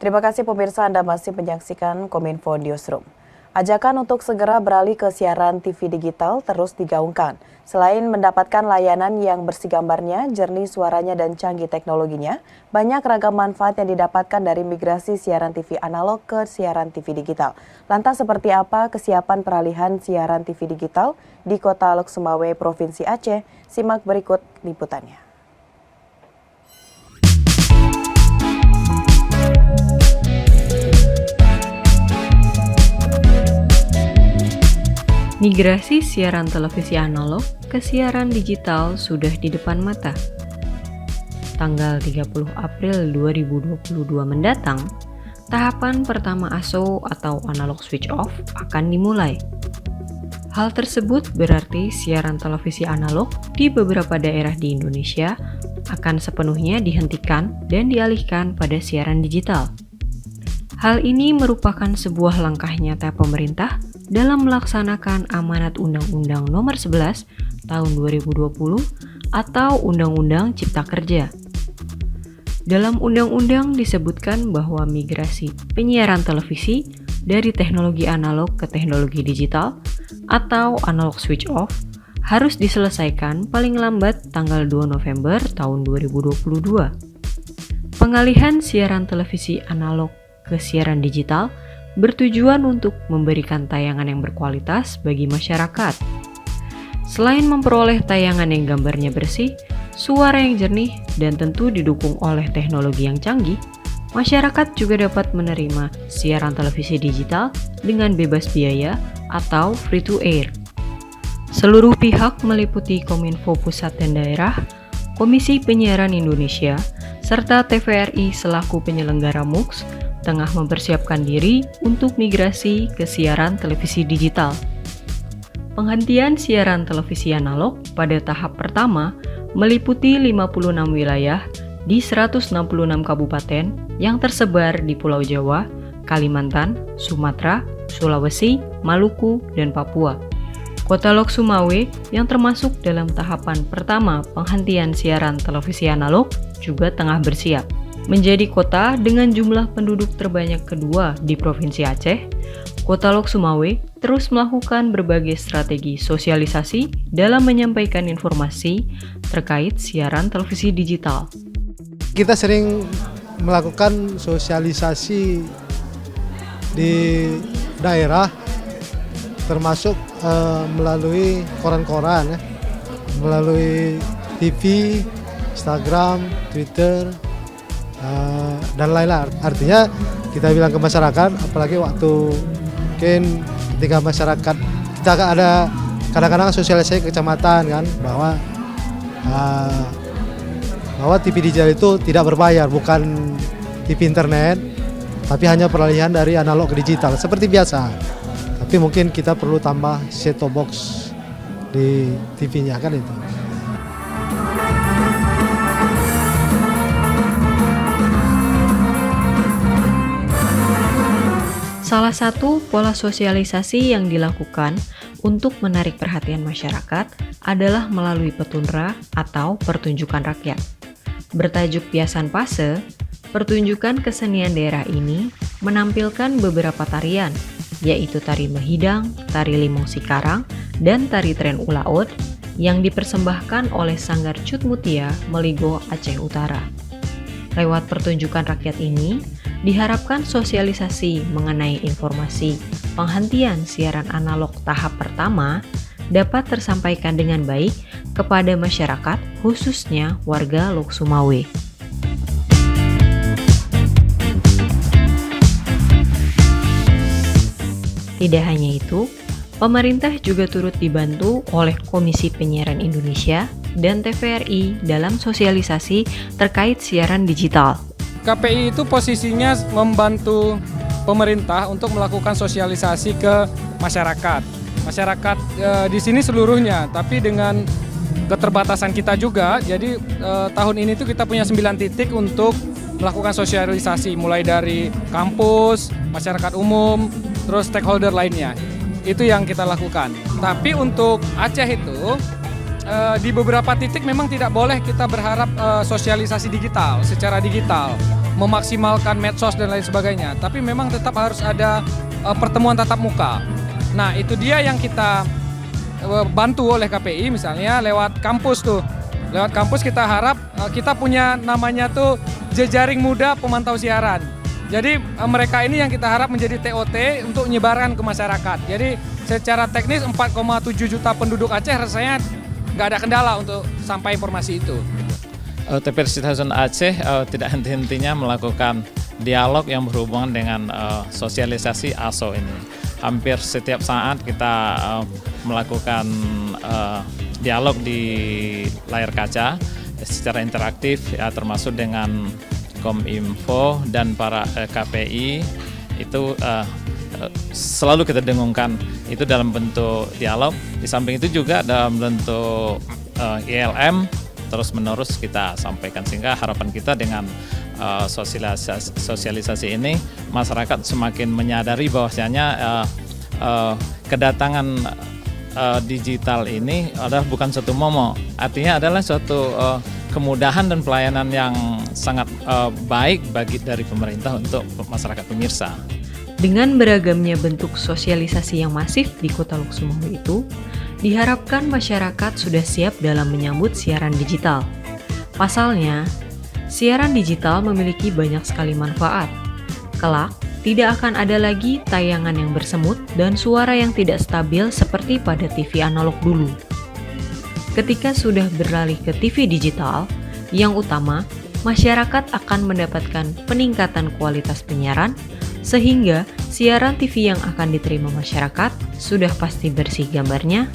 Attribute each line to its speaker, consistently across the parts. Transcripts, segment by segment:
Speaker 1: Terima kasih pemirsa, Anda masih menyaksikan Kominfo Newsroom. Ajakan untuk segera beralih ke siaran TV digital terus digaungkan. Selain mendapatkan layanan yang bersih gambarnya, jernih suaranya dan canggih teknologinya, banyak ragam manfaat yang didapatkan dari migrasi siaran TV analog ke siaran TV digital. Lantas seperti apa kesiapan peralihan siaran TV digital di Kota Lok Sumawe, Provinsi Aceh? Simak berikut liputannya.
Speaker 2: Migrasi siaran televisi analog ke siaran digital sudah di depan mata. Tanggal 30 April 2022 mendatang, tahapan pertama ASO atau analog switch off akan dimulai. Hal tersebut berarti siaran televisi analog di beberapa daerah di Indonesia akan sepenuhnya dihentikan dan dialihkan pada siaran digital. Hal ini merupakan sebuah langkah nyata pemerintah dalam melaksanakan amanat Undang-Undang Nomor 11 Tahun 2020 atau Undang-Undang Cipta Kerja. Dalam undang-undang disebutkan bahwa migrasi penyiaran televisi dari teknologi analog ke teknologi digital atau analog switch off harus diselesaikan paling lambat tanggal 2 November tahun 2022. Pengalihan siaran televisi analog ke siaran digital bertujuan untuk memberikan tayangan yang berkualitas bagi masyarakat. Selain memperoleh tayangan yang gambarnya bersih, suara yang jernih, dan tentu didukung oleh teknologi yang canggih, masyarakat juga dapat menerima siaran televisi digital dengan bebas biaya atau free to air. Seluruh pihak meliputi Kominfo Pusat dan Daerah, Komisi Penyiaran Indonesia, serta TVRI selaku penyelenggara MUX tengah mempersiapkan diri untuk migrasi ke siaran televisi digital. Penghentian siaran televisi analog pada tahap pertama meliputi 56 wilayah di 166 kabupaten yang tersebar di Pulau Jawa, Kalimantan, Sumatera, Sulawesi, Maluku, dan Papua. Kota Lok Sumawe yang termasuk dalam tahapan pertama penghentian siaran televisi analog juga tengah bersiap. Menjadi kota dengan jumlah penduduk terbanyak kedua di Provinsi Aceh, Kota Lok Sumawe terus melakukan berbagai strategi sosialisasi dalam menyampaikan informasi terkait siaran televisi digital.
Speaker 3: Kita sering melakukan sosialisasi di daerah, termasuk melalui koran-koran, melalui TV, Instagram, Twitter, dan lain-lain. Artinya kita bilang ke masyarakat, apalagi waktu mungkin ketika masyarakat kita ada kadang-kadang sosialisasi ke kecamatan kan bahwa TV digital itu tidak berbayar, bukan TV internet, tapi hanya peralihan dari analog ke digital seperti biasa. Tapi mungkin kita perlu tambah set-top box di TV-nya kan itu.
Speaker 2: Salah satu pola sosialisasi yang dilakukan untuk menarik perhatian masyarakat adalah melalui petunra atau pertunjukan rakyat. Bertajuk Piasan Pase, pertunjukan kesenian daerah ini menampilkan beberapa tarian, yaitu tari Mehidang, tari Limong Sikarang, dan tari Tren Ulaut yang dipersembahkan oleh Sanggar Cut Mutia Meligo Aceh Utara. Lewat pertunjukan rakyat ini, diharapkan sosialisasi mengenai informasi penghentian siaran analog tahap pertama dapat tersampaikan dengan baik kepada masyarakat, khususnya warga Lok Sumawe. Tidak hanya itu, pemerintah juga turut dibantu oleh Komisi Penyiaran Indonesia dan TVRI dalam sosialisasi terkait siaran digital.
Speaker 4: KPI itu posisinya membantu pemerintah untuk melakukan sosialisasi ke masyarakat. Masyarakat di sini seluruhnya, tapi dengan keterbatasan kita juga, jadi tahun ini tuh kita punya 9 titik untuk melakukan sosialisasi, mulai dari kampus, masyarakat umum, terus stakeholder lainnya. Itu yang kita lakukan. Tapi untuk Aceh itu, di beberapa titik memang tidak boleh kita berharap sosialisasi digital, secara digital. memaksimalkan medsos dan lain sebagainya. Tapi memang tetap harus ada pertemuan tatap muka. Nah, itu dia yang kita bantu oleh KPI misalnya lewat kampus tuh. Lewat kampus kita harap kita punya namanya tuh jejaring muda pemantau siaran. Jadi mereka ini yang kita harap menjadi TOT untuk menyebarkan ke masyarakat. Jadi secara teknis 4,7 juta penduduk Aceh rasanya nggak ada kendala untuk sampai informasi itu.
Speaker 5: TVRI Stasiun Aceh tidak henti-hentinya melakukan dialog yang berhubungan dengan sosialisasi ASO ini. Hampir setiap saat kita melakukan dialog di layar kaca secara interaktif, ya, termasuk dengan Kominfo dan para KPI itu selalu kita dengungkan itu dalam bentuk dialog. Di samping itu juga dalam bentuk ILM terus-menerus kita sampaikan, sehingga harapan kita dengan sosialisasi ini masyarakat semakin menyadari bahwasanya kedatangan digital ini adalah bukan suatu momok, artinya adalah suatu kemudahan dan pelayanan yang sangat baik dari pemerintah untuk masyarakat pemirsa.
Speaker 2: Dengan beragamnya bentuk sosialisasi yang masif di Kota Lok Sumawe itu, diharapkan masyarakat sudah siap dalam menyambut siaran digital. Pasalnya, siaran digital memiliki banyak sekali manfaat. Kelak, tidak akan ada lagi tayangan yang bersemut dan suara yang tidak stabil seperti pada TV analog dulu. Ketika sudah beralih ke TV digital, yang utama, masyarakat akan mendapatkan peningkatan kualitas penyiaran, sehingga siaran TV yang akan diterima masyarakat sudah pasti bersih gambarnya,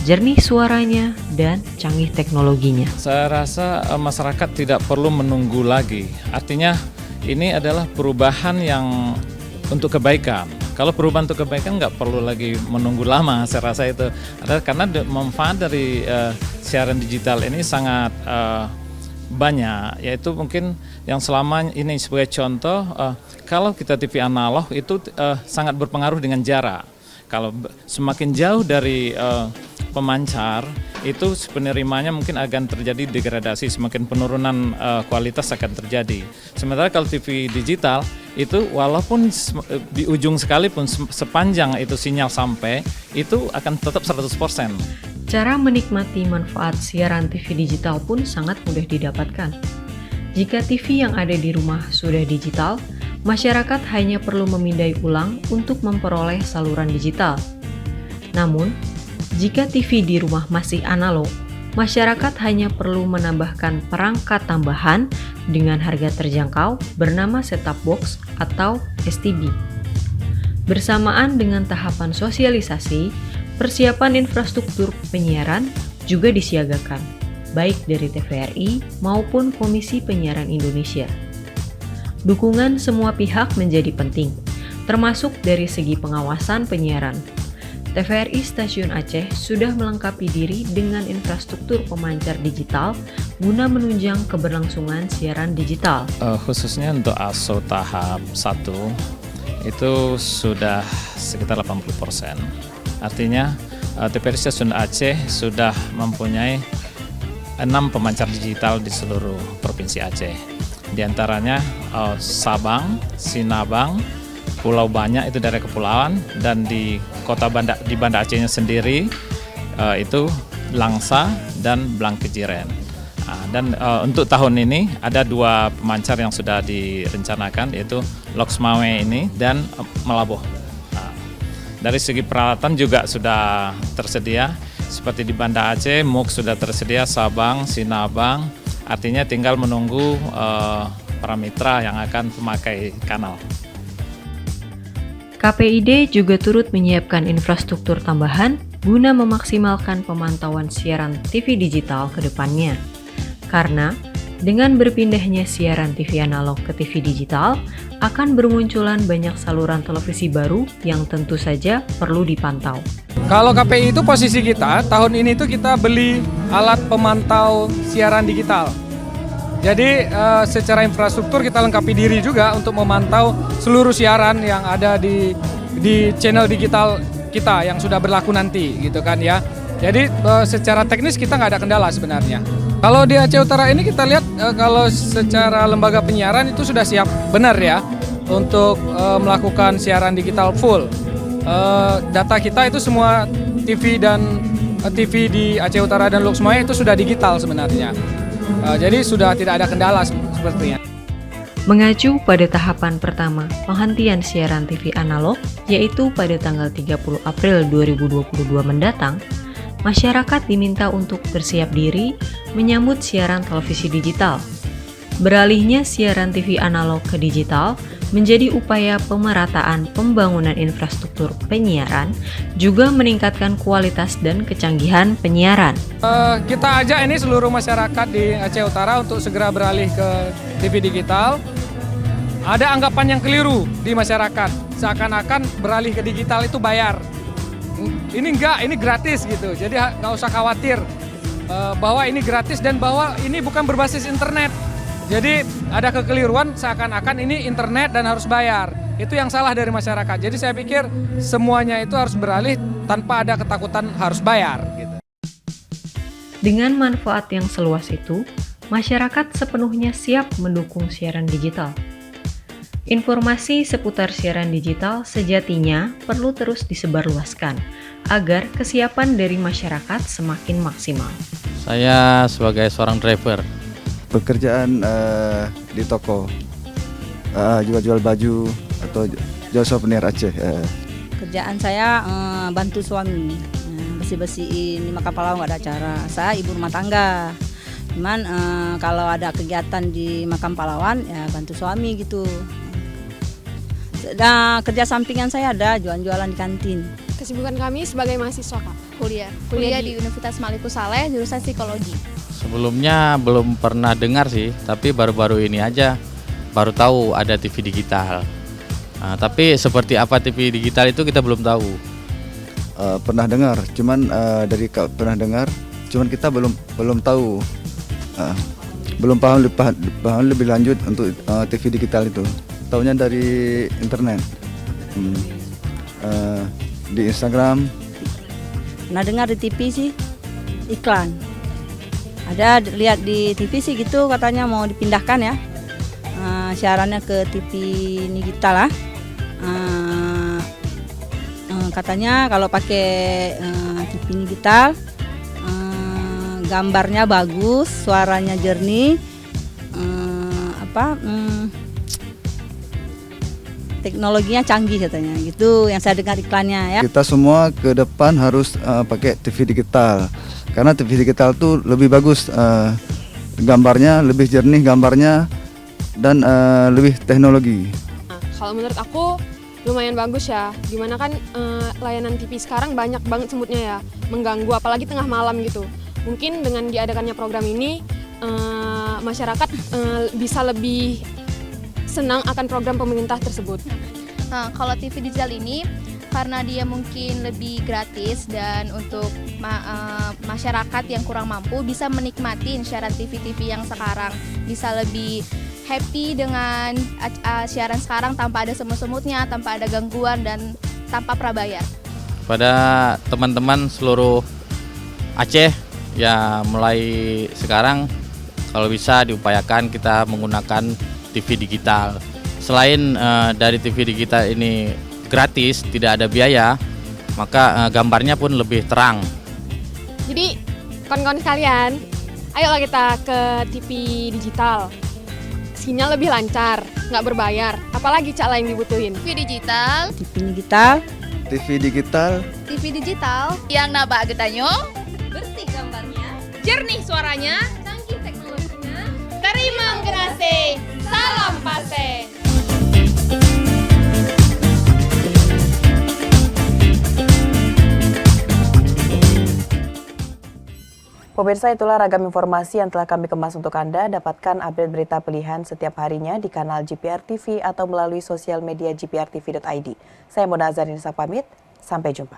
Speaker 2: jernih suaranya, dan canggih teknologinya.
Speaker 5: Saya rasa masyarakat tidak perlu menunggu lagi, artinya ini adalah perubahan yang untuk kebaikan. Kalau perubahan untuk kebaikan nggak perlu lagi menunggu lama, saya rasa itu adalah karena manfaat dari siaran digital ini sangat banyak, yaitu mungkin yang selama ini sebagai contoh, kalau kita TV analog itu sangat berpengaruh dengan jarak. Kalau semakin jauh dari pemancar, itu penerimanya mungkin akan terjadi degradasi, semakin penurunan kualitas akan terjadi. Sementara kalau TV digital itu walaupun di ujung sekalipun sepanjang itu sinyal sampai, itu akan tetap 100%.
Speaker 2: Cara menikmati manfaat siaran TV digital pun sangat mudah didapatkan. Jika TV yang ada di rumah sudah digital, masyarakat hanya perlu memindai ulang untuk memperoleh saluran digital. Namun, jika TV di rumah masih analog, masyarakat hanya perlu menambahkan perangkat tambahan dengan harga terjangkau bernama set-top box atau STB. Bersamaan dengan tahapan sosialisasi, persiapan infrastruktur penyiaran juga disiagakan, baik dari TVRI maupun Komisi Penyiaran Indonesia. Dukungan semua pihak menjadi penting, termasuk dari segi pengawasan penyiaran. TVRI Stasiun Aceh sudah melengkapi diri dengan infrastruktur pemancar digital guna menunjang keberlangsungan siaran digital.
Speaker 5: Khususnya untuk ASO tahap 1 itu sudah sekitar 80%. Artinya TVRI Stasiun Aceh sudah mempunyai 6 pemancar digital di seluruh Provinsi Aceh. Di antaranya Sabang, Sinabang, Pulau Banyak itu daerah kepulauan, dan di Banda Acehnya sendiri itu Langsa dan Blangkejiren. Dan untuk tahun ini ada 2 pemancar yang sudah direncanakan, yaitu Lok Sumawe ini dan Melaboh. Dari segi peralatan juga sudah tersedia, seperti di Banda Aceh, MUK sudah tersedia, Sabang, Sinabang, artinya tinggal menunggu para mitra yang akan memakai kanal.
Speaker 2: KPID juga turut menyiapkan infrastruktur tambahan guna memaksimalkan pemantauan siaran TV digital ke depannya. Karena dengan berpindahnya siaran TV analog ke TV digital, akan bermunculan banyak saluran televisi baru yang tentu saja perlu dipantau.
Speaker 4: Kalau KPI itu posisi kita, tahun ini tuh kita beli alat pemantau siaran digital. Jadi secara infrastruktur kita lengkapi diri juga untuk memantau seluruh siaran yang ada di channel digital kita yang sudah berlaku nanti gitu kan ya. Jadi secara teknis kita nggak ada kendala sebenarnya. Kalau di Aceh Utara ini kita lihat kalau secara lembaga penyiaran itu sudah siap benar ya untuk melakukan siaran digital full. Data kita itu semua TV di Aceh Utara dan Lhokseumaye itu sudah digital sebenarnya. Jadi sudah tidak ada kendala sepertinya.
Speaker 2: Mengacu pada tahapan pertama penghentian siaran TV analog, yaitu pada tanggal 30 April 2022 mendatang, masyarakat diminta untuk bersiap diri menyambut siaran televisi digital. Beralihnya siaran TV analog ke digital menjadi upaya pemerataan pembangunan infrastruktur penyiaran, juga meningkatkan kualitas dan kecanggihan penyiaran.
Speaker 4: Kita ajak ini seluruh masyarakat di Aceh Utara untuk segera beralih ke TV digital. Ada anggapan yang keliru di masyarakat, seakan-akan beralih ke digital itu bayar. Ini enggak, ini gratis gitu. Jadi nggak usah khawatir bahwa ini gratis dan bahwa ini bukan berbasis internet. Jadi ada kekeliruan seakan-akan ini internet dan harus bayar. Itu yang salah dari masyarakat. Jadi saya pikir semuanya itu harus beralih tanpa ada ketakutan harus bayar. Gitu.
Speaker 2: Dengan manfaat yang seluas itu, masyarakat sepenuhnya siap mendukung siaran digital. Informasi seputar siaran digital sejatinya perlu terus disebarluaskan agar kesiapan dari masyarakat semakin maksimal.
Speaker 6: Saya sebagai seorang driver.
Speaker 7: Pekerjaan di toko, jual-jual baju atau jual souvenir Aceh.
Speaker 8: Kerjaan saya bantu suami, bersih-bersihin di Makam Pahlawan nggak ada acara. Saya ibu rumah tangga, cuman kalau ada kegiatan di Makam Pahlawan ya bantu suami gitu. Nah, kerja sampingan saya ada jualan-jualan di kantin.
Speaker 9: Kesibukan kami sebagai mahasiswa, Kak. Kuliah di Universitas Malikus Saleh, jurusan psikologi.
Speaker 6: Sebelumnya belum pernah dengar sih, tapi baru-baru ini aja baru tahu ada TV digital. Tapi seperti apa TV digital itu kita belum tahu.
Speaker 7: Pernah dengar, cuman pernah dengar, cuman kita belum tahu, belum paham lebih lanjut untuk TV digital itu. Tahunya dari internet, di Instagram.
Speaker 8: Pernah dengar di TV sih iklan. Ada lihat di TV sih gitu katanya mau dipindahkan ya siarannya ke TV digital lah. Katanya kalau pakai TV digital gambarnya bagus, suaranya jernih, teknologinya canggih katanya gitu yang saya dengar iklannya ya.
Speaker 7: Kita semua ke depan harus pakai TV digital. Karena TV digital tuh lebih bagus, gambarnya lebih jernih gambarnya dan lebih teknologi.
Speaker 9: Kalau menurut aku lumayan bagus ya, dimana kan layanan TV sekarang banyak banget semutnya ya, mengganggu apalagi tengah malam gitu. Mungkin dengan diadakannya program ini masyarakat bisa lebih senang akan program pemerintah tersebut.
Speaker 10: Nah, kalau TV digital ini karena dia mungkin lebih gratis dan untuk masyarakat yang kurang mampu bisa menikmati siaran TV-TV yang sekarang, bisa lebih happy dengan siaran sekarang tanpa ada semut-semutnya, tanpa ada gangguan dan tanpa prabayar.
Speaker 6: Pada teman-teman seluruh Aceh ya, mulai sekarang kalau bisa diupayakan kita menggunakan TV digital. Selain dari TV digital ini gratis, tidak ada biaya, maka gambarnya pun lebih terang.
Speaker 9: Jadi kawan-kawan sekalian, ayolah kita ke TV digital. Sinyal lebih lancar, nggak berbayar. Apalagi cak lain dibutuhin.
Speaker 10: TV digital.
Speaker 8: TV digital.
Speaker 7: TV digital.
Speaker 10: TV digital. Yang nabak getanyo. Bersih gambarnya.
Speaker 9: Jernih suaranya.
Speaker 10: Canggih teknologinya.
Speaker 9: Terima kasih. Salam Pase.
Speaker 1: Pemirsa, itulah ragam informasi yang telah kami kemas untuk Anda. Dapatkan update berita pilihan setiap harinya di kanal GPR TV atau melalui sosial media gprtv.id. Saya Mona Azharin pamit, sampai jumpa.